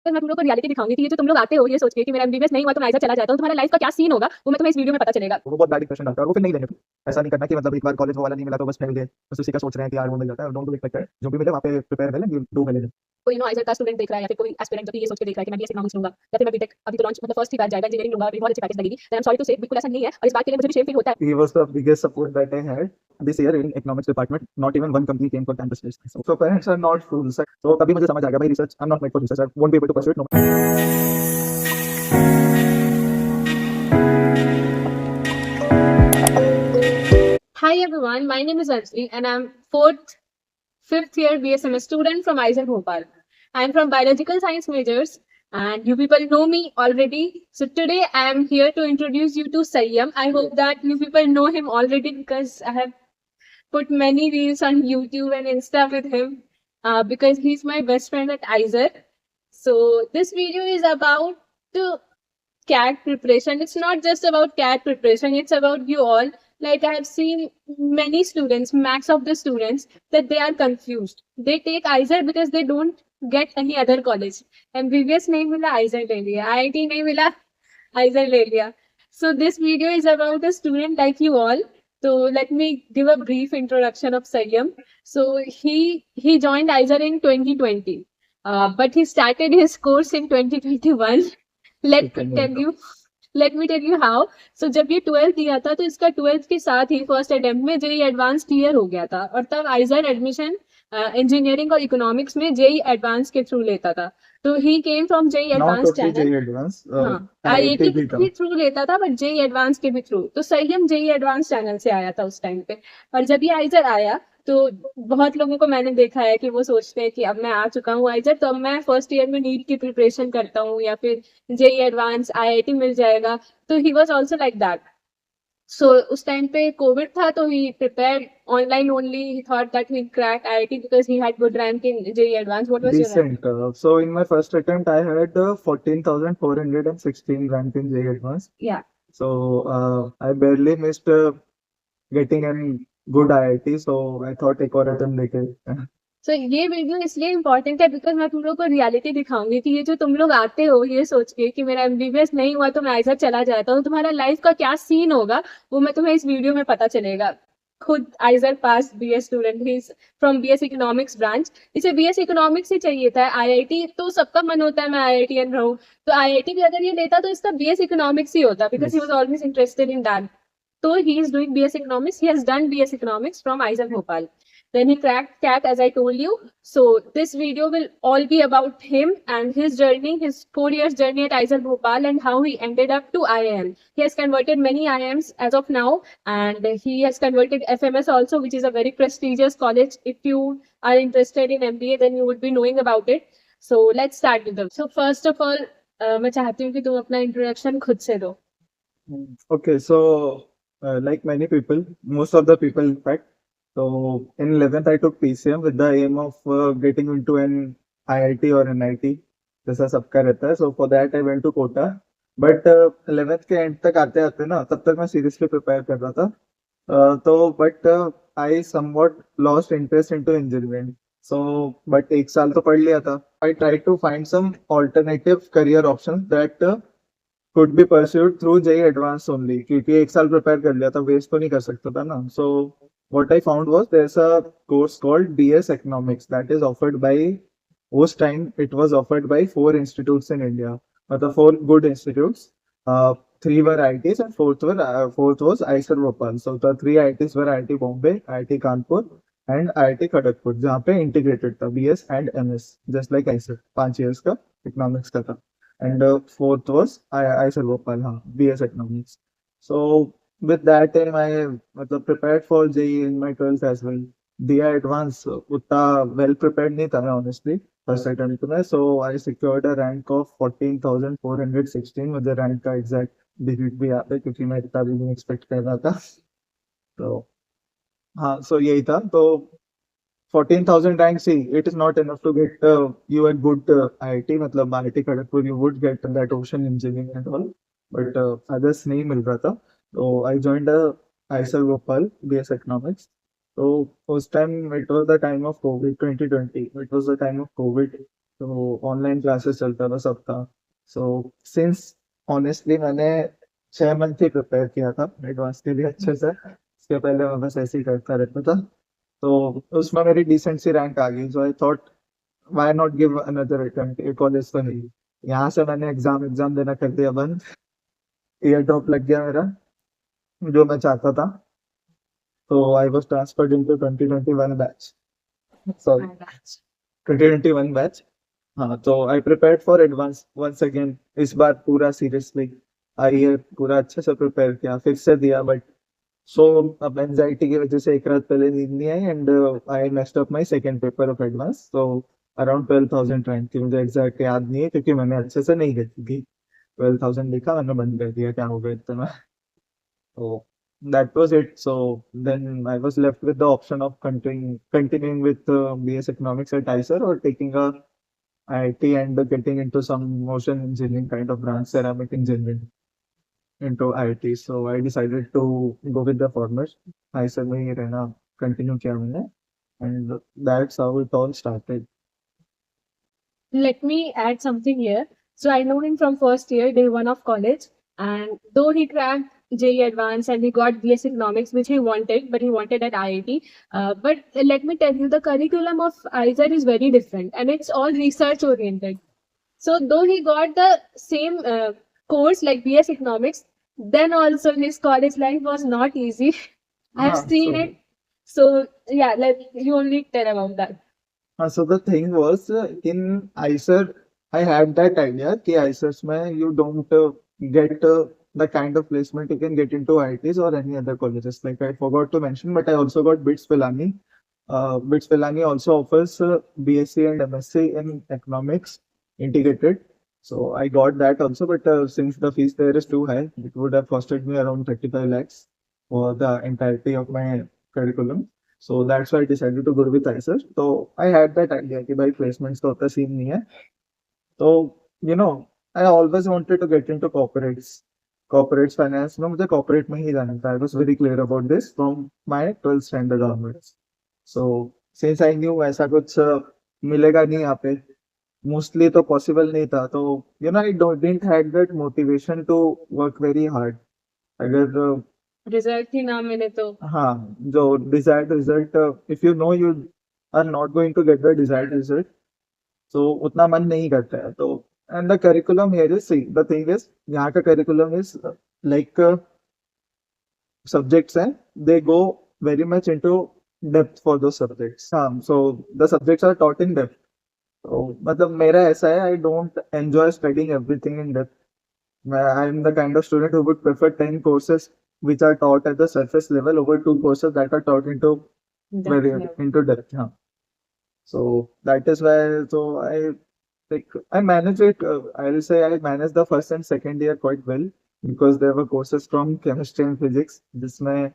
तो मैं तुम लोग को रियलिटी दिखाऊंगी कि ये जो तुम लोग आते हो ये सोच के कि मेरा एमबीबीएस नहीं हुआ तो मैं आइजर चला जाता हूँ, तुम्हारा लाइफ का क्या सीन होगा वो मैं तुम्हें इस वीडियो में पता चलेगा। वो बहुत बैड इंप्रेशन डालता है और वो फिर नहीं लेंगे। ऐसा नहीं करना कि मतलब एक बार कॉलेज वो वाला नहीं मिला तो बस फेल गए, बस उसी का सोच रहे हैं कि यार वो मिल जाता है। Don't do it like that. जो भी मिले वहाँ पे प्रिपेयर कर लें, डू मिले। कोई आइजर का स्टूडेंट देख रहा है या फिर कोई एस्पिरेंट जो कि ये सोच के देख रहा है कि मैं बीएस इकोनॉमिक्स लूंगा या फिर मैं बीटेक अभी तो लॉन्च मतलब फर्स्ट ही बैच जाएगा इंजीनियरिंग लूंगा और बहुत अच्छी पैकेज लगेगी, then I am sorry to say बिल्कुल ऐसा नहीं है और इस बात के लिए मुझे भी शेम फील होता है। He was the biggest support that I had this year in economics department. Not even one company came for campus placement. So parents are not fools. So तभी मुझे समझ आ गया भाई research. I'm not made for research. I won't be able to pursue it. No. Hi everyone, my name is Anjali and I'm fifth year BSMS student from Aiser Bhopal. I'm from biological science majors and you people know me already. So today I'm here to introduce you to Sayyam. I hope that you people know him already because I have put many reels on YouTube and Insta with him because he's my best friend at Aiser. So this video is about the CAT preparation. It's not just about CAT preparation, it's about you all. Like I have seen many students, max of the students, that they are confused. They take ISER because they don't get any other college. MBBS नहीं मिला ISER ले लिया, IIT नहीं मिला ISER ले लिया. So this video is about a student like you all. So let me give a brief introduction of Sayyam. So he joined ISER in 2020, but he started his course in 2021. let me tell you let me tell you how. So जब ये 12th दिया था तो इसका 12th के साथ ही first attempt में जेई एडवांस क्लियर हो गया था और तब आइजर एडमिशन इंजीनियरिंग और इकोनॉमिक्स में जेई एडवांस के थ्रू लेता था. तो he came from JEE Not advance totally channel. JEE advanced. हाँ, IIT आईआईटी भी के था. थ्रू लेता था बट जेई एडवांस के भी थ्रू. तो सही जेई एडवांस चैनल से आया था उस टाइम पे. और जब ये आइजर आया तो बहुत लोगों को मैंने देखा है कि वो सोचते हैं कि अब मैं आ चुका हूँ आइजर तो अब मैं फर्स्ट ईयर में नीट की प्रिपरेशन करता हूँ या फिर जेई एडवांस आईआईटी मिल जाएगा. तो he was also like that. So उस टाइम पे कोविड था तो he prepare online only. He thought that he crack IIT because he had good rank in JEE advance. What was your rank? Decent. So in my first attempt, I had 14,416 rank in JEE advanced. या. So I barely missed getting an good IIT. So I thought एक और attempt लेके. सो ये video इसलिए important है because मैं तुम लोग को रियलिटी दिखाऊंगी कि ये जो तुम लोग आते हो ये सोच के कि मेरा एमबीबीएस नहीं हुआ तो मैं आइजर चला जाता हूँ, तुम्हारा लाइफ का क्या सीन होगा वो मैं तुम्हें इस वीडियो में पता चलेगा. खुद आइजर पास बीएस स्टूडेंट ही फ्रॉम बीएस इकोनॉमिक्स ब्रांच. इसे बीएस इकोनॉमिक्स ही चाहिए था. आईआईटी तो सबका मन होता है मैं आईआईटीएन रहूं. तो आईआईटी भी अगर ये लेता तो इसका बीएस इकोनॉमिक्स ही होता because he Yes. Was always interested in that. So he is doing BS Economics. He has done BS Economics from Aiser Bhopal. Then he cracked CAT, as I told you. So this video will all be about him and his journey, his 4 years journey at Aiser Bhopal, and how he ended up to IIM. He has converted many IIMs as of now, and he has converted FMS also, which is a very prestigious college. If you are interested in MBA, then you would be knowing about it. So let's start with them. So first of all, मैं चाहती हूँ कि तुम अपना introduction खुद से दो. Okay, so like many people, most of the people, in fact, so in 11th I took PCM with the aim of getting into an IIT or NIT. जैसा सबका रहता है. So for that I went to Kota. But 11th के end तक आते आते ना तब तक मैं seriously prepare कर रहा था. तो but I somewhat lost interest into engineering. So but एक साल तो पढ़ लिया था. I tried to find some alternative career options that could be pursued through JEE Advanced only क्योंकि एक साल प्रिपेयर कर लिया था, वेस्ट तो नहीं कर सकता था ना. So what I found was there's a course called BS Economics that is offered by, उस time it was offered by 4 institutes in India, मतलब 4 good institutes. Three were IITs and fourth was IISER Bhopal. So the 3 IITs were IIT Bombay, IIT Kanpur and IIT Kharagpur जहाँ पे integrated था BS and MS just like IISER 5 years का economics का था. And fourth was IISER Bhopal, हाँ, BS Economics. So with that aim, I मतलब prepared for JEE in my 12th as well. दिया advance उतना well prepared नहीं था मैं honestly first attempt में. So I secured a rank of 14,416. मुझे rank का exact digit भी याद है क्योंकि मैं इतना भी नहीं expect कर रहा था. तो हाँ, so यही था. तो 14,000 rank, see, it is not enough to get you a good IIT. मतलब IIT Kharagpur you would get that ocean engineering and all, but others नहीं मिल रहा था. So I joined IISER Bhopal BS Economics. So first time it was the time of COVID 2020. It was the time of COVID. तो online classes चलता था सबका। So since honestly मैंने 6 month ही prepare किया था एडवांस के लिए अच्छे से। इसके पहले मैं बस ऐसे ही करता रहता था। तो उसमें मेरी डिसेंट सी रैंक आ गई, so I thought why not give another attempt, ये कॉलेज तो नहीं। यहाँ से मैंने एग्जाम एग्जाम देना कर दिया बंद। ईयर ड्रॉप लग गया मेरा, जो मैं चाहता था। तो I was transferred into 2021 batch, sorry My batch. 2021 batch. हाँ, तो I prepared for advance once again. इस बार पूरा सीरियसली आई है, पूरा अच्छे से प्रिपेयर किया, फिर से दिया। बट सो अब एंजाइटी की वजह से एक रात पहले नींद नहीं आई, and I messed up my second paper of advance. तो अराउंड 12,000 रैंक थी, मुझे एग्जैक्ट याद नहीं है क्योंकि मैंने अच्छे से नहीं देखी थी। 12,000 लिखा, मैंने बंद कर दिया, क्या हो गया इतना। So that was it. So then I was left with the option of continuing with BS Economics at ICER, or taking a IIT and getting into some motion engineering kind of branch, ceramic engineering into IIT. So I decided to go with the former. ICER में ही रहना continue किया मैंने, and that's how it all started. Let me add something here. So I know him from first year, day one of college, and though he cracked JEE Advanced and he got BS Economics, which he wanted, but he wanted at IIT. But let me tell you, the curriculum of ISER is very different, and it's all research oriented. So though he got the same course like BS Economics, then also his college life was not easy. I have हाँ, seen so it. So yeah, let you only tell about that. So the thing was, in ICER, I had that idea कि ICERs में you don't get the kind of placement you can get into IITs or any other colleges. Like I forgot to mention, but I also got BITS Pilani. BITS Pilani also offers BSc and MSc in economics integrated. So I got that also, but since the fees there is too high, it would have costed me around 35 lakhs for the entirety of my curriculum. So that's why I decided to go with ICER. So I had that idea कि भाई placements तो उतना scene नहीं है। तो you know, I always wanted to get into corporates. Corporates finance में मुझे corporate में ही जाना था। I was very clear about this from my 12th standard onwards. So since I knew ऐसा कुछ मिलेगा नहीं यहाँ पे, मोस्टली तो पॉसिबल नहीं था। तो I don't didn't had that motivation to work very hard. अगर रिजल्ट ही ना मिले तो हाँ, जो desired result, if you know you are not going to get the desired result, तो उतना मन नहीं करता है। तो and the curriculum here is, see the thing is, यहाँ का करिकुलम इज लाइक सब्जेक्ट्स हैं, they go very much into depth for two subjects. हाँ, so the subjects are taught in depth. तो मतलब मेरा ऐसा है, I don't enjoy studying everything in depth. I am the kind of student who would prefer 10 courses which are taught at the surface level over 2 courses that are taught into very definitely. into depth. Yeah. So that is why. So I manage it. I'll say I managed the first and second year quite well because there were courses from chemistry and physics जिसमें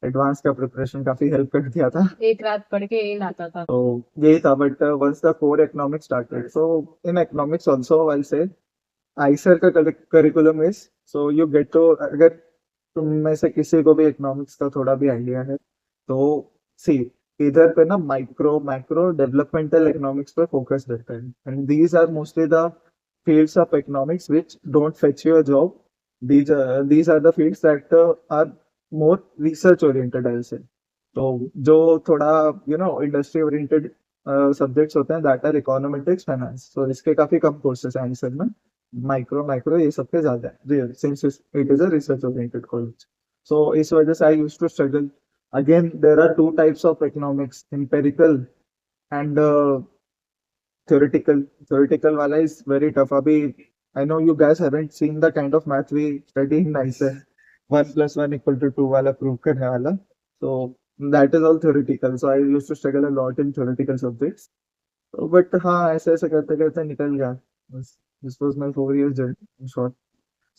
advance का preparation काफी help कर दिया था। एक रात पढ़ के यही लाता था तो यही था, but once the core economics started, so in economics also I'll say IISER का curriculum is, so you get to, अगर तुम में से किसी को भी इकोनॉमिक्स का थोड़ा भी आइडिया है तो सी, इधर पे ना माइक्रो मैक्रो डेवलपमेंटल इकोनॉमिक्स पे फोकस रहता है, and these are mostly the fields of economics which don't fetch you a job. These are the fields that are more research oriented, I say. तो जो थोड़ा इंडस्ट्री ओरिएंटेड सब्जेक्ट्स होते हैं, that are इकोनोमेटिक्स finance, तो इसके काफी कम courses हैं आंसर में। माइक्रो माइक्रो ये सबके ज्यादा है, real, since it is a research oriented college. So इस वजह से I used to struggle. Again there are two types of economics, empirical and theoretical. Theoretical wala is very tough. Abhi I know you guys haven't seen the kind of math we study in ICER, 1 + 1 = 2 wala prove karne wala. So that is all theoretical. So I used to struggle a lot in theoretical subjects. So, but हाँ, ऐसे ऐसे करते करते निकल गया। This was my 4 years journey in short.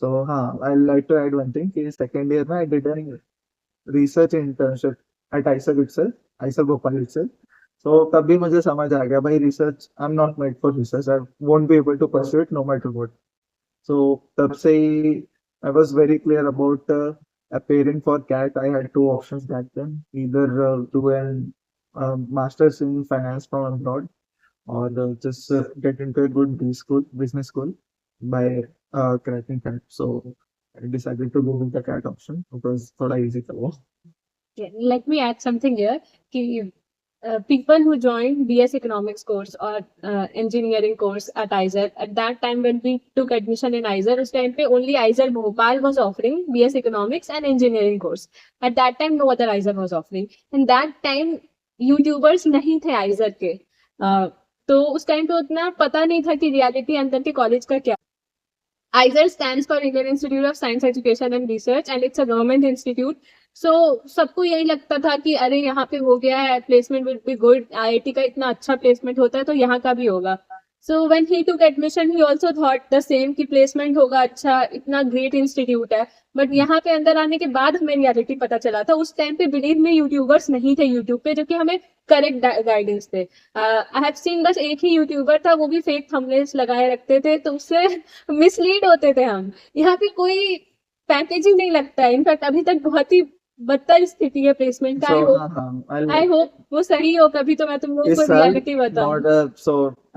So हाँ, I like to add one thing कि second year में I did a research internship at ICER itself, ICER Bhopal itself. So तभी मुझे समझ आ गया भाई, research, I'm not made for research. I won't be able to pursue it no matter what. So तब से ही I was very clear about appearing for CAT. I had two options back then, either do an master's in finance from abroad, or just get into a good B school, business school by cracking CAT. So I decided to go with the CAT option because थोड़ा easy था वो. Yeah, let me add something here. कि, people who joined BS Economics course or engineering course at IISER, at that time when we took admission in IISER, उस time पे only IISER Bhopal was offering BS Economics and engineering course. At that time, no other IISER was offering. And that time, YouTubers नहीं थे IISER के. तो उस time पे उतना पता नहीं था कि रियलिटी अंदर के कॉलेज का क्या. IISER stands for Indian Institute of Science Education and Research and it's a government institute. So सबको यही लगता था कि अरे यहाँ पे हो गया है, placement will be good, IIT का इतना अच्छा प्लेसमेंट होता है तो यहाँ का भी होगा. So when he took admission, he also thought the same कि प्लेसमेंट होगा अच्छा, इतना ग्रेट इंस्टीट्यूट है. बट यहाँ पे अंदर आने के बाद हमें रियलिटी पता चला था. उस टाइम पे बिलीव में यूट्यूबर्स नहीं थे यूट्यूब पे जो कि हमें करेक्ट गाइडेंस थे. आई हैव सीन बस एक ही यूट्यूबर था, वो भी फेक थंबनेल्स लगाए रखते थे तो उससे मिसलीड होते थे हम. यहाँ पे कोई पैकेजिंग नहीं लगता है. इनफैक्ट अभी तक बहुत ही बदतर स्थिति है प्लेसमेंट का. So आई होप वो सही हो. कभी तो मैं तुम लोगों को इस साल रियलिटी बताऊं. not so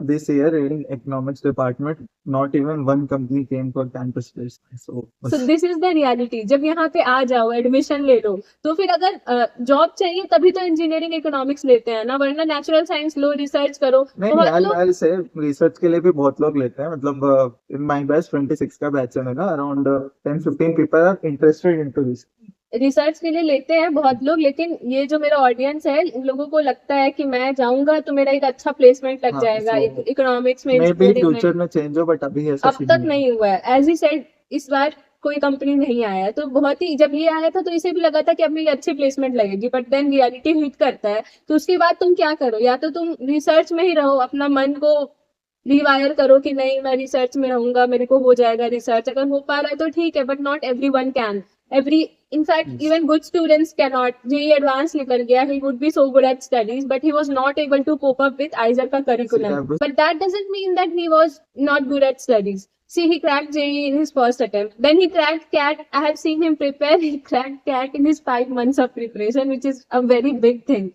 this year in economics department not even one company came for campus placement. So this is the reality. जब यहाँ पे आ जाओ, एडमिशन ले लो, तो फिर अगर जॉब चाहिए तभी तो इंजीनियरिंग इकोनॉमिक्स लेते हैं ना, वरना नेचुरल साइंस लो, रिसर्च करो. नहीं बहुत लोग I'll say रिसर्च के लिए भी बहुत लोग लेते हैं. मतलब इन माय बैच 26 का बैच है मेरा. Around 10-15 people are interested into this. Research के लिए लेते हैं बहुत लोग, लेकिन ये जो मेरा ऑडियंस है, इन लोगों को लगता है कि मैं जाऊंगा तो मेरा एक अच्छा प्लेसमेंट लग हाँ, जाएगा so इकोनॉमिक्स में, मे बी इंजीनियरिंग में. फ्यूचर में चेंज हो बट अभी ऐसा अब सीन तक नहीं है. नहीं हुआ है. एज ही सेड, इस बार कोई कंपनी नहीं आया है. तो बहुत ही, जब ये आया था तो इसे भी लगा था कि अब मेरी अच्छी प्लेसमेंट लगेगी, बट देन रियलिटी हिट करता है. तो उसके बाद तुम क्या करो? या तो तुम रिसर्च में ही रहो, अपना मन को रिवायर करो कि नहीं मैं रिसर्च में रहूंगा, मेरे को हो जाएगा रिसर्च. अगर हो पा रहा है तो ठीक है, but not every one can. every in fact Yes. even good students cannot. JEE advanced निकल गया, he would be so good at studies but he was not able to cope up with IISER का curriculum. Yeah, But that doesn't mean that he was not good at studies. See, he cracked JEE in his first attempt. Then he cracked CAT. I have seen him prepare. He cracked CAT in his 5 months of preparation, which is a very big thing.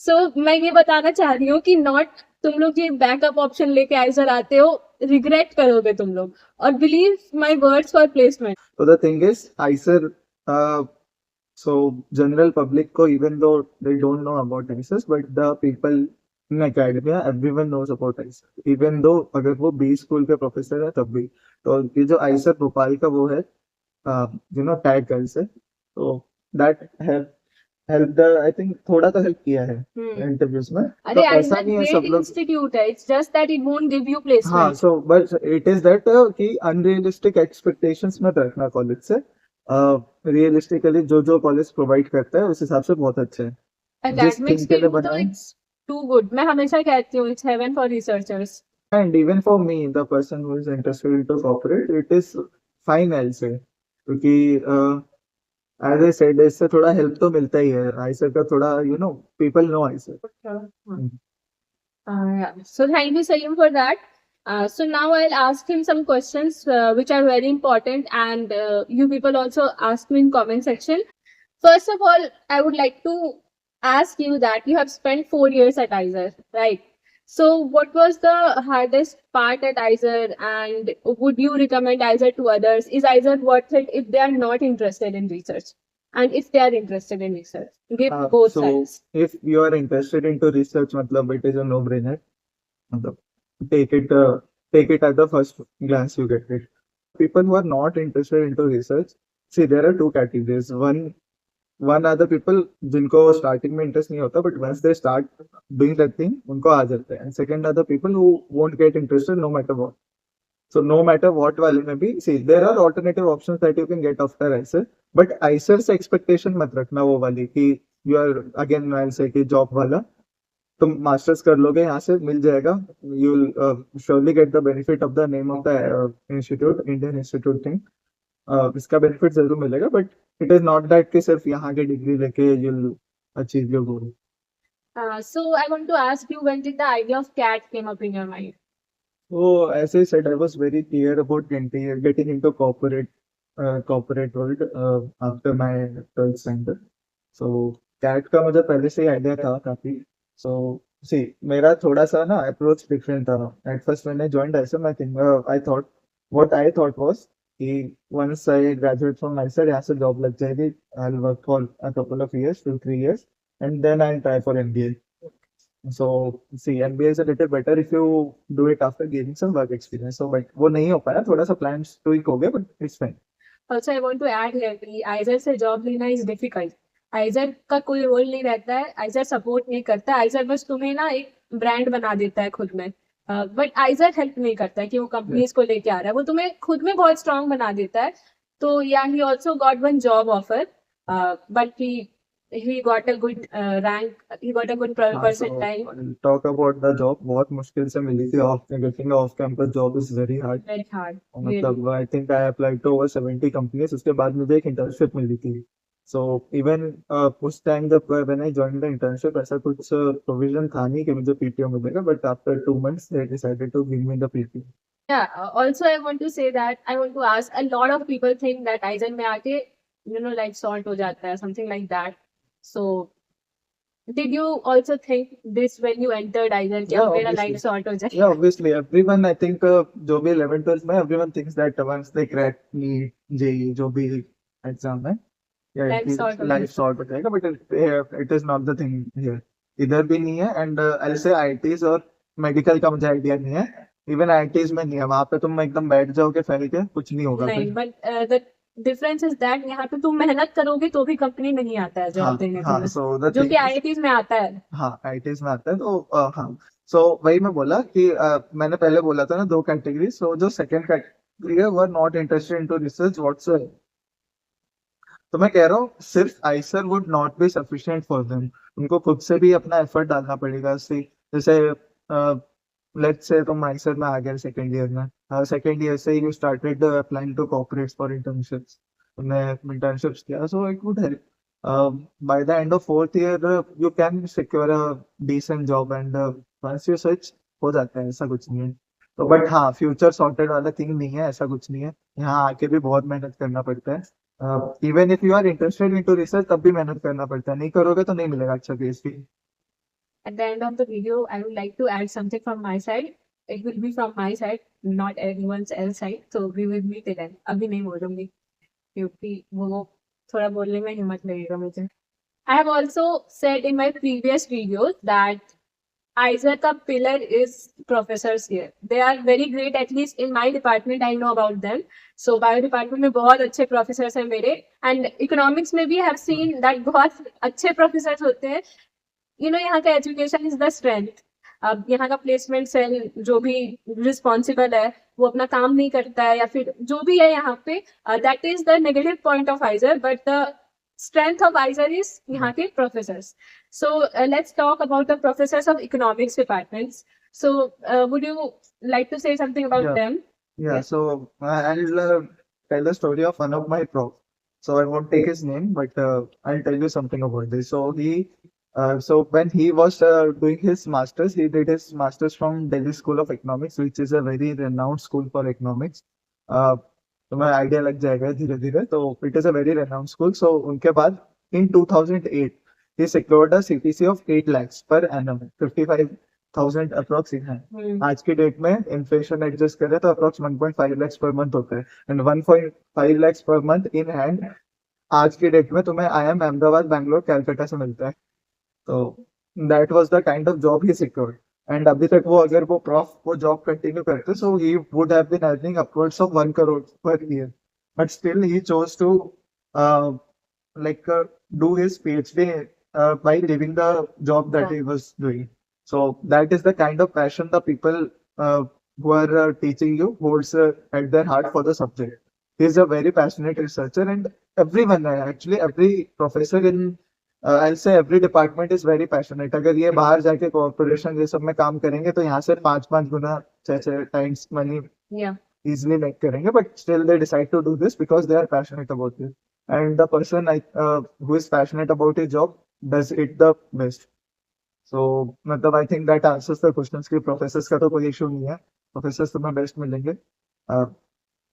So मैं ये बताना चाह रही हूँ कि not, तुम लोग ये बैकअप ऑप्शन लेके आइजर आते हो, रिग्रेट करोगे तुम लोग. और believe my words for placement. So the thing is, IISER, so general public ko, even though they don't know about IISER, but the people in academia, everyone knows about IISER. Even though अगर वो B school के professor है तब भी. तो ये जो IISER Bhopal का वो है, टैग गर्ल से, तो that help the I think थोड़ा तो हेल्प किया है इंटरव्यूज में. अरे तो ऐसा आइजर नहीं है ग्रेट सब लोग. इंस्टीट्यूट है. It's just that it won't give you हाँ, placement. so but it is that कि unrealistic expectations मत रखना कॉलेज से. रियलिस्टिकली जो कॉलेज प्रोवाइड करता है उस हिसाब से बहुत अच्छा है. जिस एकेडमिक्स thing के के लिए लिए तो बनाए. It's too good. मैं हमेशा कहती हूँ it's heaven for researchers. And even for me, the person who is interested into corporate, it is fine I'll say. क्योंकि as I said, इससे थोड़ा हेल्प तो मिलता ही है. IISER का थोड़ा people know IISER. So thank you, Salim, for that. So now I'll ask him some questions which are very important, and you people also ask me in comment section. First of all, I would like to ask you that you have spent 4 years at IISER, right? So what was the hardest part at IISER, and would you recommend IISER to others? Is IISER worth it if they are not interested in research? And if they are interested in research, give both So sides. if you are interested into research, मतलब it is a no-brainer. मतलब take it at the first glance you get it. People who are not interested into research, see there are two categories. One are the people जिनको starting में interest नहीं होता, but once they start doing that thing, उनको आ जाता है. And second are the people who won't get interested no matter what. So no matter what वाले में भी, see there are alternative options that you can get after IISER, but IISER से expectation मत रखना वो वाली कि you are again I'll say कि job वाला. तुम मास्टर्स कर लोगे यहाँ से मिल जाएगा. You will surely get the benefit of the name of the institute, Indian institute thing. इसका बेनिफिट जरूर मिलेगा, but it is not that कि सिर्फ यहाँ की डिग्री लेके you will achieve your goal. So I want to ask you, when did the idea of CAT came up in your mind? So as I said, I was very clear about getting into corporate world after my 12th standard. So CAT का मुझे पहले से ही idea था काफी. So सी मेरा थोड़ा सा ना अप्रोच डिफरेंट था. एट फर्स्ट मैंने ज्वाइन ऐसे मैं think I thought what I thought was कि once I graduate from my side यहाँ से जॉब लग जाएगी. I will work for a couple of years 2-3 years and then I try for MBA. So see, MBA is a little better if you do it after gaining some work experience. So but वो नहीं हो पाया, थोड़ा सा plans tweak हो गया, but it's fine. Also, I want to add here कि आइजर से जॉब लेना इज डिफिकल्ट. आइजर का कोई रोल नहीं रहता है, आइजर सपोर्ट नहीं करता, आइजर बस तुम्हें ना एक ब्रांड बना देता है खुद में. बट आइजर हेल्प नहीं करता है कि वो कंपनीज को लेके आ रहा है, वो तुम्हें खुद में बहुत स्ट्रांग बना देता है. तो या he also got one job offer, but he got a good rank, he got a good हाँ, so percentile. talk about the job, बहुत मुश्किल से मिली थी. Of getting of campus job is very hard. Very hard, really. मतलब I think I applied to over 70 companies. उसके बाद मुझे एक इंटर्नशिप मिली थी. सो इवन उस टाइम जब when I join the internship ऐसा कुछ प्रोविजन था नहीं कि मुझे पीटीओ मिलेगा, but after 2 months they decided to give me the PTO. Yeah, also I want to say that I want to ask, a lot of people think that Aizen में आके, like salt हो जाता है, something like that. So, did you also think this when you entered Aizen कि Yeah, अब मेरा obviously. life sort हो जाए? Yeah, obviously, everyone, I think, जो भी 11th 12th में, everyone thinks that once they crack NEET, JEE, जो भी एग्जाम है, yeah, Life sort हो life sort हो जाएगा, but it is not the thing here. इधर भी नहीं है. एंड I'll say IITs और मेडिकल का मुझे आइडिया नहीं है. इवन IITs में नहीं है. वहां पे तुम एकदम बैठ जाओगे फैल के, कुछ नहीं होगा नहीं, फिर. but the difference is that यहाँ पे तुम मेहनत करोगे तो भी कंपनी नहीं आता है हाँ जॉब देने हाँ, तुम्हें, सो द जो थिंग कि इज, आईआईटीज में आता है. हाँ आईटीज में आता है. तो हाँ, सो वही मैं बोला कि मैंने पहले बोला था ना दो कैटेगरी. सो जो सेकंड कैटेगरी है वो are not interested into research whatsoever. तो मैं कह रहा हूँ सिर्फ IISER would not be sufficient for them. उनको खुद से भी अपना एफर्ट डालना पड़ेगा. सी जैसे लेट्स से तुम आइसर में आ गए सेकंड ईयर में, सेकंड ईयर से you started applying to corporates for internships. तुमने इंटर्नशिप्स किया, so it would help. By the end of fourth year you can secure a decent job. And once you switch हो जाता है, ऐसा कुछ नहीं है. तो बट हाँ, फ्यूचर सॉर्टेड वाला थिंग नहीं है, ऐसा कुछ नहीं है. यहाँ आके भी बहुत मेहनत करना पड़ता है. Even if you are interested into research तब भी मेहनत करना पड़ता है. नहीं करोगे तो नहीं मिलेगा अच्छा PhD. At the end of the video, I would like to add something from my side. It will be from my side, not anyone's else side. So we will meet again. अभी नहीं बोलूंगी क्योंकि वो थोड़ा बोलने में हिम्मत लगेगा मुझे. I have also said in my previous videos that Aizer का pillar is professors here. They are very great, at least in my department I know about them. So bio department में बहुत अच्छे professors हैं मेरे, and economics में भी I have seen that बहुत अच्छे professors होते हैं. यहाँ का एजुकेशन इज द स्ट्रेंथ. अब यहाँ का प्लेसमेंट सेल जो भी रिस्पॉन्सिबल है वो अपना काम नहीं करता है, या फिर जो भी है यहाँ पे, that is the negative point of आइजर. But the strength of Aizer is यहाँ के professors. So let's talk about the professors of economics departments. So would you like to say something about Yeah. them? Yeah, Yes. so I'll tell the story of one of my prof. So I won't take his name, but I'll tell you something about this. So when he was doing his masters, he did his masters from Delhi School of Economics, which is a very renowned school for economics. तुम्हें idea लग जाएगा धीरे धीरे. तो it is a very renowned school. So उनके बाद in 2008 he secured a CTC of 8 lakhs per annum, 55,000 approx in hand. Hmm. आज की डेट में इन्फ्लेशन एडजस्ट करें तो अप्रोक्स 1.5 lakhs पर मंथ होता है. And 1.5 lakhs per month in hand आज की डेट में तुम्हें IIM अहमदाबाद, बैंगलोर, कैलकाटा से मिलता है. तो that was the kind of job he secured. And अभी तक वो अगर वो प्रॉफ वो जॉब कंटिन्यू करते, so he would have been earning upwards of 1 crore per year. But still he chose to like do his PhD by leaving the job that he was doing. So that is the kind of passion the people who are teaching you holds at their heart for the subject. He is a very passionate researcher, and everyone, actually every professor in I'll say every department is very passionate. अगर ये बाहर जाके corporation ये सब में काम करेंगे तो यहाँ से 5-5 गुना 6-6 times money Yeah. easily make करेंगे, but still they decide to do this because they are passionate about it. And the person who is passionate about his job does it the best. So मतलब I think that answers the questions कि professors का तो कोई issue नहीं है. Professors तुम्हें best मिलेंगे.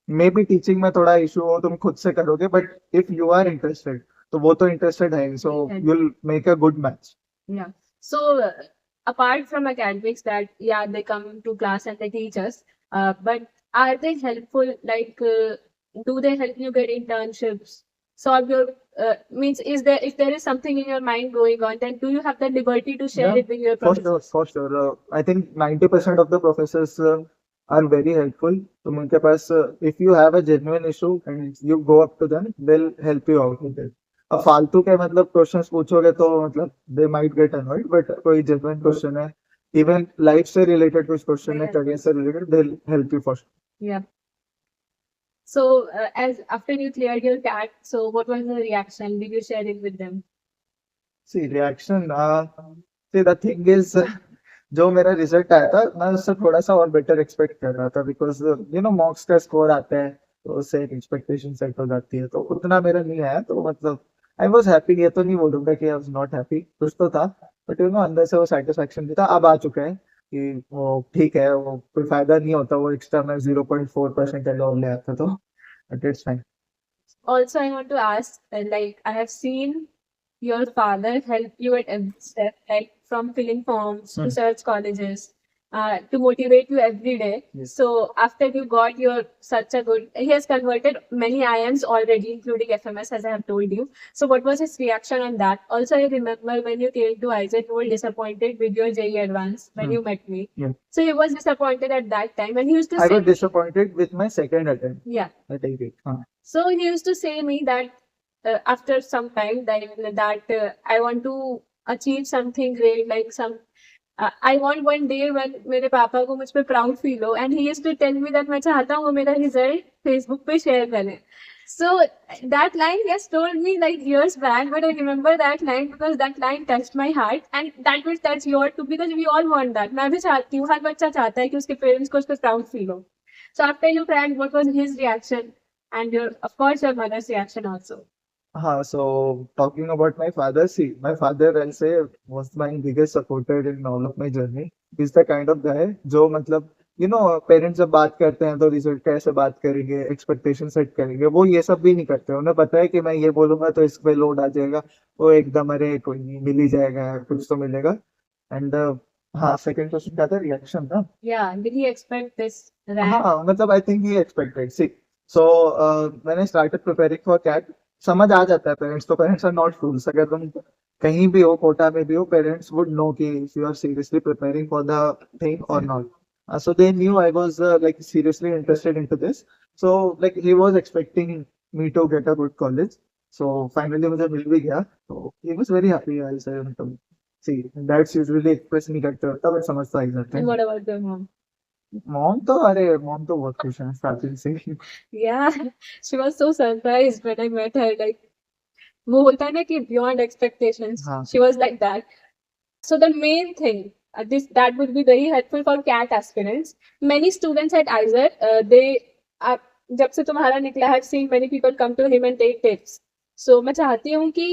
May be teaching में थोड़ा इशू हो, तुम खुद से करोगे, but if you are interested तो वो तो इंटरेस्टेड है. So you will make a good match. Yeah. So apart from academics, that yeah, they come to class and they teach us, but are they helpful? Like, do they help you get internships? Solve your means, is there, if there is something in your mind going on, then do you have the liberty to share Yeah, it with your for professors? sure, for sure. I think 90% of the professors are very helpful. तो उनके पास if you have a genuine issue and you go up to them, they'll help you out with it. अब फालतू के मतलब questions पूछोगे तो मतलब they might get annoyed, but कोई genuine क्वेश्चन है, even लाइफ से रिलेटेड कुछ क्वेश्चन है, करियर से related, they'll help you for sure. Yeah. So, as after you cleared your CAT, so what was the reaction? Did you share it with them? See, reaction. See, the thing is, जो मेरा result आया था, मैं उससे थोड़ा सा और better expect कर रहा था, बिकॉज यू नो मॉक्स का स्कोर आता है तो उससे एक एक्सपेक्टेशन सेट हो जाती है, तो उतना मेरा नहीं आया, तो मतलब आई वॉज हैप्पी, ये तो नहीं बोलूंगा कि आई वॉज नॉट हैप्पी, कुछ तो था, बट यू नो अंदर से वो सेटिस्फेक्शन भी था। अब आ चुका है कि वो ठीक है, वो कोई फायदा नहीं होता, वो एक्स्ट्रा मैं 0.4% और ले आता तो, but it's fine. Also, I want to ask, like, I have seen your father help you at every step, like from filling forms to search colleges, to motivate you every day. Yes. So after you got your such a good, he has converted many IIMs already, including FMS, as I have told you. So what was his reaction on that? Also, I remember when you came to Isaac, you were disappointed with your JE Advance when you met me. Yeah. So he was disappointed at that time, and he used to I say, was disappointed with my second attempt. yeah. I take it. So he used to say me that after some time that I want to achieve something great, like some. I want one day when मेरे पापा को मुझ पे proud feel हो, and he used to tell me that मैं चाहता हूँ वो मेरा result Facebook पे share करे. So that line he has told me like years back, but I remember that line because that line touched my heart, and that will touch your too, because we all want that. मैं भी चाहती हूँ, हर बच्चा चाहता है कि उसके parents को उस पे proud feel हो. So after you cried, what was his reaction? And your, of course, your mother's reaction also. So talking about my father, see, my father, I'll say, was my biggest supporter in all of my journey. He's the kind of guy जो मतलब you know parents जब बात करते हैं तो result कैसे बात करेंगे, एक्सपेक्टेशन सेट करेंगे, वो ये सब भी नहीं करते, उन्हें पता है कि मैं ये बोलूंगा तो इस पे लोड आ जाएगा, वो एकदम अरे कोई नहीं, मिल ही जाएगा, कुछ तो मिलेगा। एंड हाँ, सेकंड क्वेश्चन क्या था, रिएक्शन था। Yeah, did he expect this rank? हाँ, मतलब I think he expected. See, so when I started preparing for CAT, समझ आ जाता है पेरेंट्स को, पेरेंट्स आर नॉट फूल्स, अगर तुम कहीं भी हो, कोटा में भी हो, पेरेंट्स वुड नो कि if you are seriously preparing for the thing और not. So they knew I was like seriously interested into this. So like he was expecting me to get a good college. So finally मुझे मिल भी गया, so he was very happy, I'll say, मतलब see, that's usually express नहीं करते होता, but समझता ही जाते And हैं। what about your mom? Mom तो अरे मॉम तो बहुत खुश है स्टार्टिंग से ही। Yeah, she was so surprised when I met her. Like, वो होता है ना कि beyond expectations. हाँ। She was like that. So the main thing, this that would be very helpful for CAT aspirants. Many students at ISER, they uh, जब से तुम्हारा निकला, I have seen many people come to him and take tips. So मैं चाहती हूँ कि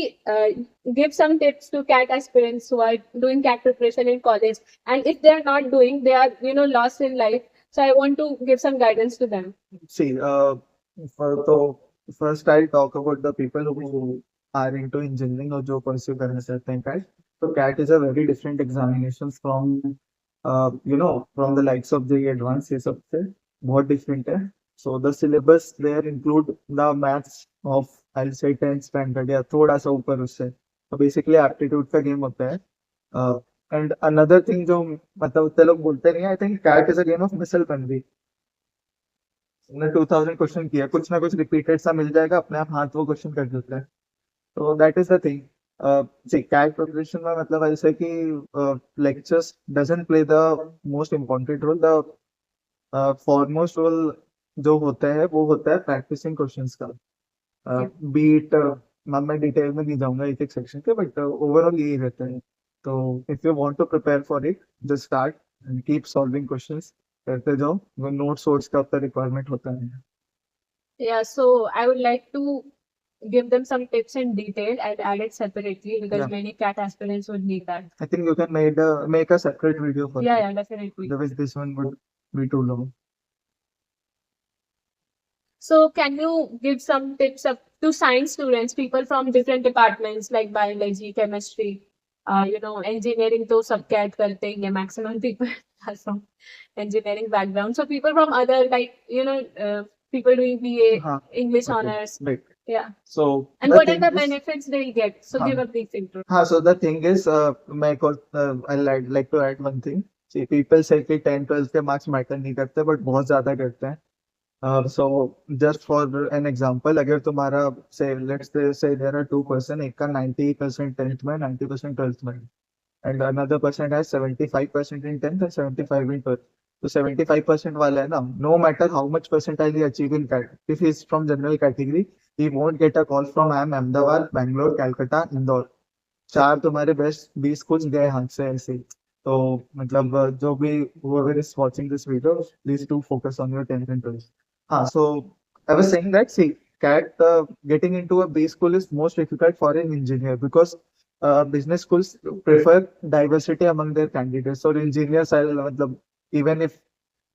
give some tips to CAT aspirants who are doing CAT preparation in college, and if they are not doing, they are lost in life. So I want to give some guidance to them. See, so first I'll talk about the people who are into engineering or जो pursue करना चाहते हैं CAT. So CAT is a very different examination from from the likes of the advanced, ये सब से बहुत different है. So the syllabus there include the maths of I'll say 10th standard या थोड़ा सा ऊपर उससे. तो basically aptitude का game होता है. And another thing जो मतलब उतने लोग बोलते नहीं है, I think CAT is a game of missile बंदी. हमने 2000 क्वेश्चन किया, कुछ ना कुछ रिपीटेड सा मिल जाएगा, अपने आप हाथ वो क्वेश्चन कर देता है, तो that is the thing. See, CAT preparation में मतलब ऐसे कि lectures doesn't play the most important role, the foremost role जो होता है वो होता है प्रैक्टिसिंग क्वेश्चंस का। बीट मैं डिटेल में नहीं जाऊंगा एक एक सेक्शन के, बट ओवरऑल यही रहता है। तो if you want to prepare for it, just start and keep solving questions, करते जाओ, वो नोट सोर्स का अपना रिक्वायरमेंट होता है। Yeah, so I would like to give them some tips in detail and add it separately, because Yeah. many CAT aspirants would need that. I think you can make a separate video for Yeah, that. yeah, definitely. Otherwise this one would be too long. So can you give some tips up to science students, people from different departments like biology, chemistry? engineering तो सब cat करते ही हैं, maximum people are from engineering background. So people from other, like, people doing BA, हाँ, English okay, honors. right. Yeah. So And the what are thing the is, benefits they'll get? So हाँ, give a brief intro. हाँ, so the thing is, मैं को I'd like to add one thing. See, people say कि 10-12 के marks matter नहीं करते, but बहुत ज्यादा करते हैं. So just for an example, अगर तुम्हारा say let's say there are two person, एक का 90% 10th में, 90% 12th में, and another person has 75% in 10th and 75 in 12th. तो 75% वाला है ना, no matter how much percentile he achieve in CAT, if he is from general category, he won't get a call from IIM Ahmedabad, Bangalore, Calcutta, Indore. चार तुम्हारे best 20 कुछ गए हाथ से ऐसे ही. तो मतलब जो भी whoever is watching this video, please do focus on your 10th and 12th. हाँ, so I was saying that, see, CAT getting into a B school is most difficult for an engineer because business schools prefer diversity among their candidates. और engineers are मतलब even if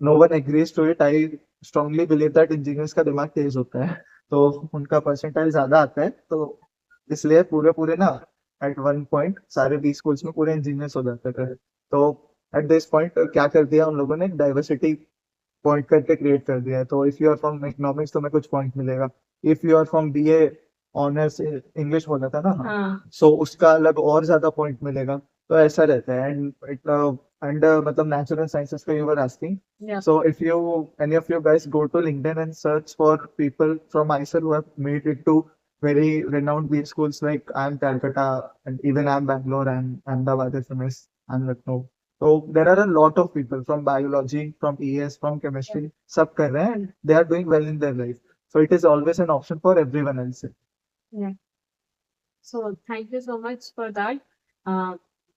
no one agrees to it, I strongly believe that engineers का दिमाग तेज होता है, तो उनका percentile ज्यादा आता है, तो इसलिए पूरे पूरे ना एट वन पॉइंट सारे 20 स्कूल्स में पूरे इंजीनियर्स हो जाते थे. तो एट दिस पॉइंट क्या कर दिया उन लोगों ने, डाइवर्सिटी पॉइंट करके क्रिएट कर दिया है. तो if you are from economics तुम्हें कुछ पॉइंट मिलेगा, if you are from BA honours English बोला था ना, हाँ. सो उसका अलग और ज्यादा पॉइंट मिलेगा. तो ऐसा रहता है. एंड मतलब नेचुरल साइंसेस का you were asking. Yeah. So if you any of you guys go to LinkedIn and search for people from IISER who have made it to very renowned B schools like I'm Calcutta and even I'm Bangalore and Ahmedabad FMS and Lucknow. So there are a lot of people from biology, from ES, from chemistry, सब कर रहे हैं and they are doing well in their life. So it is always an option for everyone else. Yeah. So thank you so much for that. Uh,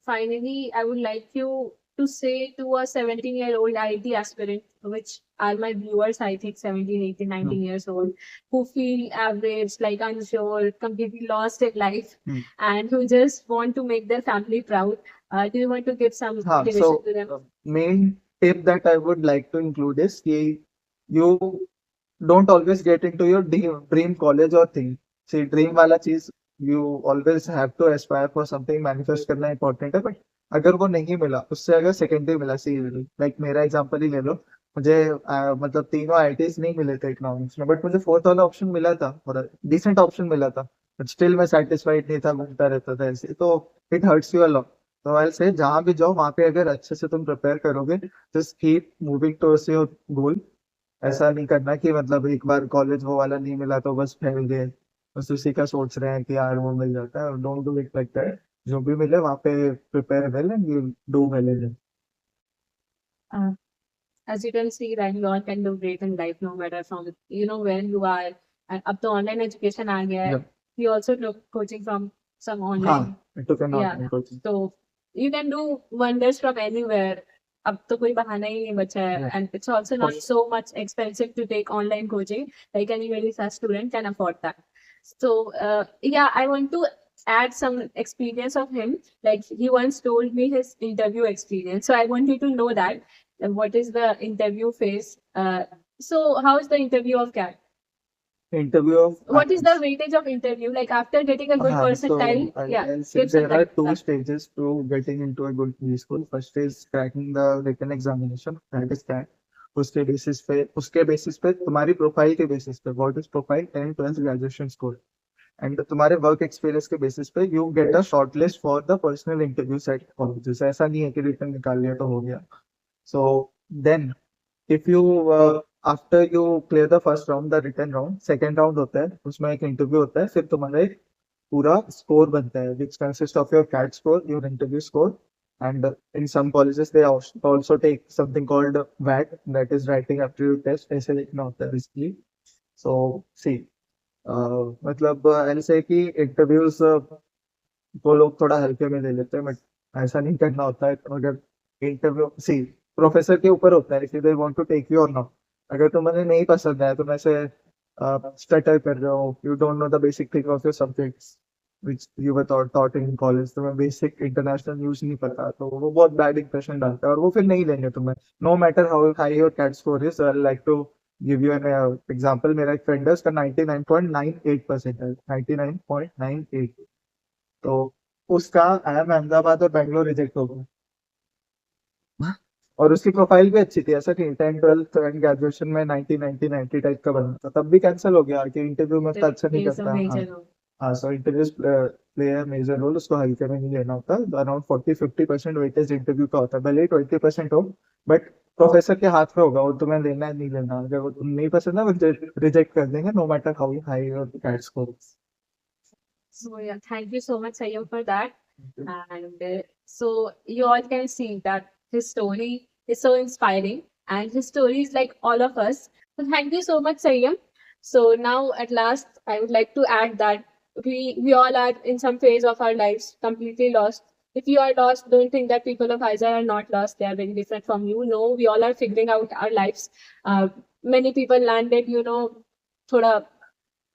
Finally, I would like you to say to a 17-year-old IT aspirant, which are my viewers, I think 17, 18, 19 years old, who feel average, like unsure, completely lost in life, and who just want to make their family proud. Do you want to give some हाँ, motivation so to them? main tip that I would like to include is कि you don't always get into your dream college or thing. See, dream वाला चीज you always have to aspire for something, manifest करना important है, but अगर वो नहीं मिला, उससे अगर सेकेंडरी मिला, सी लाइक मेरा एग्जांपल ही ले लो. मुझे मतलब तीनों आईटीज नहीं मिले थे इकोनॉमिक्स में, बट मुझे फोर्थ वाला ऑप्शन मिला था और डिसेंट ऑप्शन मिला था, बट स्टिल मैं सेटिस्फाइड नहीं था, घूमता रहता था ऐसे. तो it hurts you a lot. तो आई से जहां भी जाओ वहां पे अगर अच्छे से तुम प्रिपेयर करोगे, just keep moving towards your goal. ऐसा नहीं करना कि मतलब एक बार कॉलेज वो वाला नहीं मिला तो बस फेल गए, बस उसी का सोच रहे हैं कि यार वो मिल जाता है. Don't do it like that. जो भी मिले वहां पे prepare well and you do well in it. Uh, as you can see, that you all can do great in life, no matter from where you are. And up to online education आ गया है. Yeah. We also took coaching from some हाँ, online. it took an Yeah. online coaching. So you can do wonders from anywhere. अब तो कोई बहाना ही नहीं बचा है. Yeah. And it's also not so much expensive to take online coaching. Like any very fast student can afford that. So yeah, I want to add some experience of him. Like he once told me his interview experience. So I want you to know that what is the interview phase. So how is the interview of CAT? Interview of What is the weightage of interview? Like after getting a good हाँ, percentile, so yeah, I'll say give some there are light to two that. stages to getting into a good preschool. First is cracking the written examination, that is CAT. उसके basis पे तुम्हारी profile के basis पे, what is profile, 10 12 graduation score, and तुम्हारे work experience के basis पे you get a short list for the personal interview set colleges. ऐसा नहीं है कि रिटर्न निकाल लिया तो हो गया. So then if you after you clear the first round, the written round, second round होता है, उसमें एक इंटरव्यू होता है, फिर तुम्हारा एक पूरा स्कोर बनता है which consists of your CAT score, your interview score, and in some colleges they also take something called VAT, that is writing aptitude test. ऐसे लिखना होता है basically. So see, मतलब ऐसे कि इंटरव्यूज वो लोग थोड़ा हल्के में ले लेते हैं, बट ऐसा नहीं करना होता है. अगर इंटरव्यू सी प्रोफेसर के ऊपर होता है if they want to take you or not. अगर तुम्हें नहीं पसंद है, तुम ऐसे स्टटर कर रहे हो, you don't know the basic thing of your subjects which you were taught in college, तुम्हें बेसिक इंटरनेशनल न्यूज नहीं पता, तो वो बहुत बैड इंप्रेशन डालता है और वो फिर नहीं लेंगे तुम्हें, no matter how high your CAT score is. I like to give you an example. मेरा एक फ्रेंड है, उसका 99.98% है, 99.98. तो उसका IIM अहमदाबाद और बैंगलोर रिजेक्ट हो गया। और उसकी प्रोफाइल भी अच्छी थी, ऐसा नहीं, 10 12 एंड ग्रेजुएशन में 90 टाइप का बना था, तब भी कैंसिल हो गया कि इंटरव्यू में उतना अच्छा नहीं Plays a करता। हाँ। major role. हाँ, so interviews play a major role, उसको हल्के में नहीं लेना होता। अराउंड 40 50% वेटेज इंटरव्यू का होता है, भले ही 20% हो, बट प्रोफेसर के हाथ में होगा वो तुम्हें लेना है नहीं लेना। अगर वो तुम्हें नहीं पसंद है वो रिजेक्ट कर देंगे, no matter how high your CAT score. So yeah, thank you so much, Sayyam, for that. And so you all can see that his story is so inspiring, and his story is like all of us. So thank you so much, Sayyam. So now at last, I would like to add that we all are in some phase of our lives completely lost. If you are lost, don't think that people of Aiza are not lost. They are very different from you. No, we all are figuring out our lives. Many people landed, थोड़ा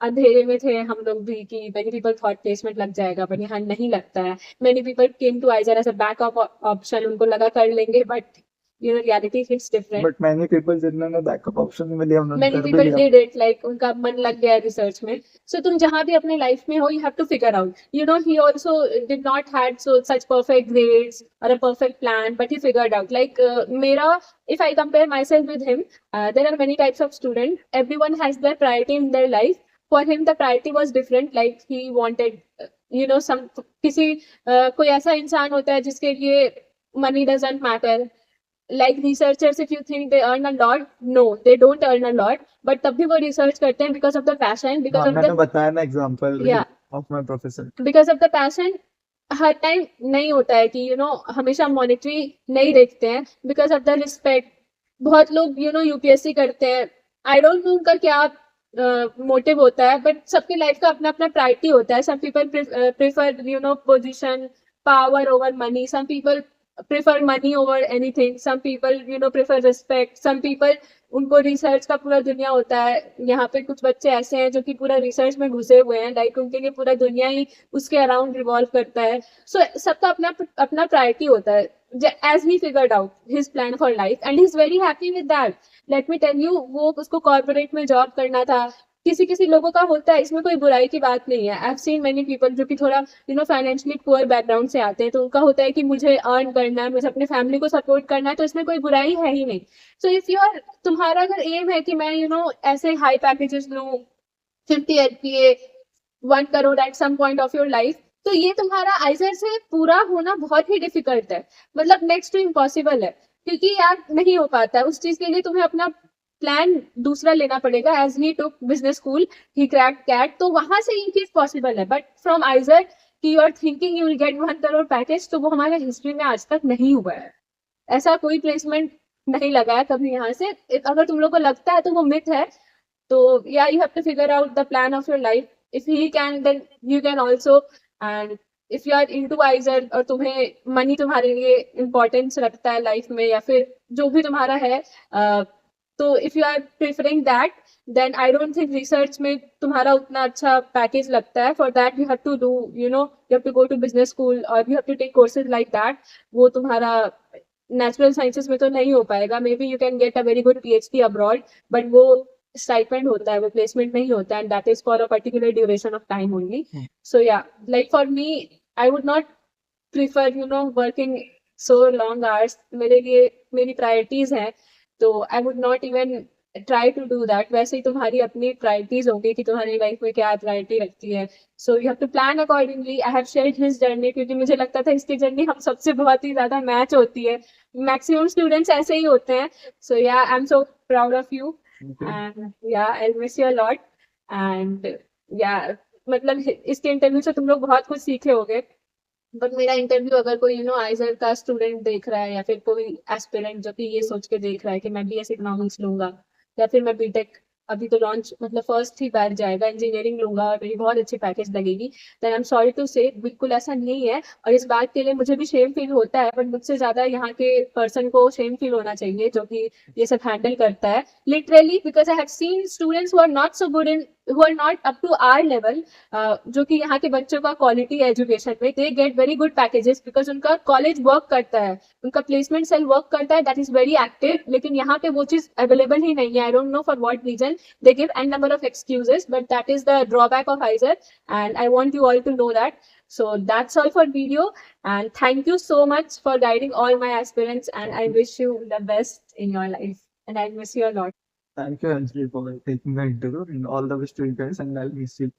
अंधेरे में थे हम लोग भी कि many people thought placement लग जाएगा, but यहाँ नहीं लगता है. Many people came to Aizer as a backup option. उनको लगा कर लेंगे, but reality hits different. But many people जिन्होंने बैकअप ऑप्शन में लिया उन्होंने Many कर भी people लिया। did it, like उनका मन लग गया रिसर्च में. So तुम जहाँ भी अपने लाइफ में हो, you have to figure out. He also did not had such perfect grades or a perfect plan, but he figured out. Like if I compare myself with him, there are many types of students. Everyone has their priority in their life. For him, the priority was different. Like he wanted, कोई ऐसा इंसान होता है जिसके लिए money doesn't matter. Like researchers, if you think they earn a lot, no, they don't earn a lot, but तब भी वो research करते हैं because of the passion, because हाँ, of मैंने the बताया ना example yeah, of my professor. because of the passion. Her time नहीं होता है कि हमेशा मॉनिटरी नहीं देखते हैं, बिकॉज ऑफ द रिस्पेक्ट. बहुत लोग यूपीएससी करते हैं. आई डोंट नो उनका क्या मोटिव होता है, बट सबकी लाइफ का अपना अपना प्रायोरिटी होता है. Some people prefer position, power over money. Some people prefer money over anything. Some people prefer respect. Some people उनको रिसर्च का पूरा दुनिया होता है. यहाँ पे कुछ बच्चे ऐसे हैं जो कि पूरा रिसर्च में घुसे हुए हैं, लाइक उनके लिए पूरा दुनिया ही उसके अराउंड रिवॉल्व करता है. सो सबका अपना अपना प्रायोरिटी होता है. As he figured out his plan for life and he is very happy with that. Let me tell you, वो उसको कॉर्पोरेट में जॉब करना था. किसी किसी लोगों का होता है, इसमें कोई बुराई की बात नहीं है. आई हैव सीन मेनी पीपल जो कि थोड़ा फाइनेंशियली पुअर बैकग्राउंड से आते हैं, तो उनका होता है कि मुझे अर्न करना है, मुझे अपने फैमिली को सपोर्ट करना है, तो इसमें कोई बुराई है ही नहीं. सो इफ यू आर, तुम्हारा अगर एम है कि मैं ऐसे हाई पैकेजेस लूं, 50 LPA, 1 crore at some point of your life, तो ये तुम्हारा आइजर से पूरा होना बहुत ही डिफिकल्ट है. मतलब नेक्स्ट टू इम्पॉसिबल है, क्योंकि यार नहीं हो पाता है. उस चीज के लिए तुम्हें अपना प्लान दूसरा लेना पड़ेगा. As he took business school, he cracked CAT, तो वहां से ये चीज पॉसिबल है. बट फ्रॉम आइजर कि you are thinking you will get 1 crore package, तो वो हमारे हिस्ट्री में आज तक नहीं हुआ है. ऐसा कोई प्लेसमेंट नहीं लगा है कभी यहाँ से. अगर तुम लोग को लगता है तो वो मिथ है. तो या you have to figure out the plan of your life. If he can, then you can also. And if you are into IISER और तुम्हें मनी तुम्हारे लिए इम्पोर्टेंस रखता है लाइफ में, या फिर जो भी तुम्हारा है, तो if you are preferring that, then I don't think research में तुम्हारा उतना अच्छा पैकेज लगता है. For that you have to do, you have to go to business school or you have to take courses like that. वो तुम्हारा natural sciences में तो नहीं हो पाएगा. Maybe you can get a very good PhD abroad, but वो stipend होता है, वो प्लेसमेंट नहीं होता है, and that is for a particular duration of time only. So yeah, like for me, I would not prefer working so long hours. मेरे लिए मेरी प्रायोरिटीज हैं, तो I would not even try to do that. वैसे ही तुम्हारी अपनी priorities होंगी कि तुम्हारी लाइफ में क्या प्रायोरिटी रखती है. So you have to plan accordingly. I have shared his journey, क्योंकि मुझे लगता था इसकी जर्नी हम सबसे बहुत ही ज्यादा मैच होती है. मैक्सिमम स्टूडेंट्स ऐसे ही होते हैं. So yeah, I am so proud of you, and yeah I miss you a lot. And yeah, मतलब इसके इंटरव्यू से तुम लोग बहुत कुछ सीखे होगे. बट मेरा इंटरव्यू अगर कोई आइजर का स्टूडेंट देख रहा है, या फिर कोई एस्पिरेंट जो कि ये सोच के देख रहा है कि मैं BS इकोनॉमिक्स लूंगा, या फिर मैं बीटेक, अभी तो लॉन्च मतलब फर्स्ट ही बैच जाएगा, इंजीनियरिंग लूंगा और मेरी बहुत अच्छी पैकेज लगेगी, then I am sorry to say, बिल्कुल ऐसा नहीं है. और इस बात के लिए मुझे भी शेम फील होता है, बट मुझसे ज्यादा यहाँ के पर्सन को शेम फील होना चाहिए जो कि ये सब हैंडल करता है literally. Because I have seen students who are not so good in who are not up to our level, जो कि यहाँ के बच्चों का क्वालिटी एजुकेशन में, they get very good packages because उनका कॉलेज वर्क करता है, उनका प्लेसमेंट सेल वर्क करता है, दैट इज वेरी एक्टिव. लेकिन यहाँ पे वो चीज अवेलेबल ही नहीं है. I don't know for what reason. They give an number of excuses, but that is the drawback of IISER, and I want you all to know that. So that's all for video, and thank you so much for guiding all my aspirants, and I wish you the best in your life, and I miss you a lot. Thank you, Anjali, for taking the interview, and all the best to you guys, and I'll miss you.